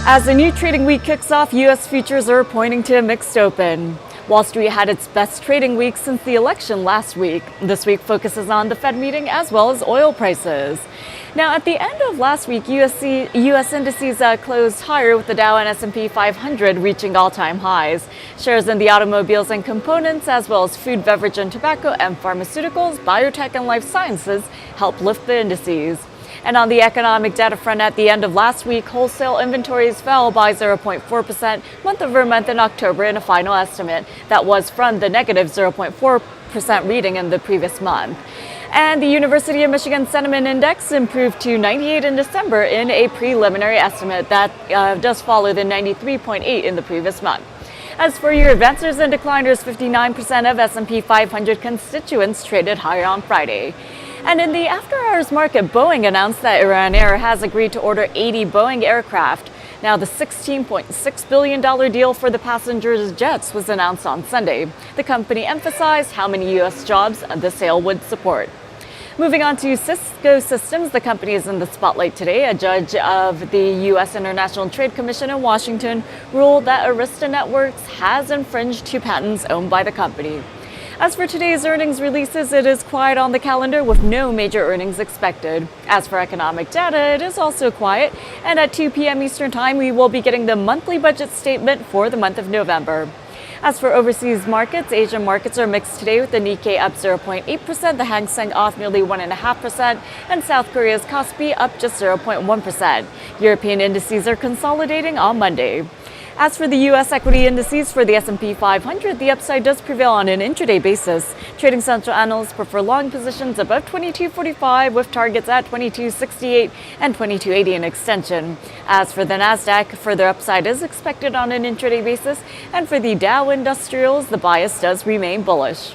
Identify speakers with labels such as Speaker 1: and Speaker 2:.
Speaker 1: As the new trading week kicks off, U.S. futures are pointing to a mixed open. Wall Street had its best trading week since the election last week. This week focuses on the Fed meeting as well as oil prices. Now, at the end of last week, U.S. indices closed higher with the Dow and S&P 500 reaching all-time highs. Shares in the automobiles and components, as well as food, beverage and tobacco and pharmaceuticals, biotech and life sciences helped lift the indices. And on the economic data front, at the end of last week, wholesale inventories fell by 0.4% month-over-month in October in a final estimate that was from the negative 0.4% reading in the previous month. And the University of Michigan Sentiment Index improved to 98 in December in a preliminary estimate that does follow the 93.8 in the previous month. As for your advancers and decliners, 59% of S&P 500 constituents traded higher on Friday. And in the after-hours market, Boeing announced that Iran Air has agreed to order 80 Boeing aircraft. Now, the $16.6 billion deal for the passengers' jets was announced on Sunday. The company emphasized how many U.S. jobs the sale would support. Moving on to Cisco Systems, the company is in the spotlight today. A judge of the U.S. International Trade Commission in Washington ruled that Arista Networks has infringed 2 patents owned by the company. As for today's earnings releases, it is quiet on the calendar with no major earnings expected. As for economic data, it is also quiet, and at 2 p.m. Eastern Time, we will be getting the monthly budget statement for the month of November. As for overseas markets, Asian markets are mixed today with the Nikkei up 0.8%, the Hang Seng off nearly 1.5%, and South Korea's Kospi up just 0.1%. European indices are consolidating on Monday. As for the U.S. equity indices for the S&P 500, the upside does prevail on an intraday basis. Trading Central analysts prefer long positions above 22.45 with targets at 22.68 and 22.80 in extension. As for the Nasdaq, further upside is expected on an intraday basis, and for the Dow Industrials, the bias does remain bullish.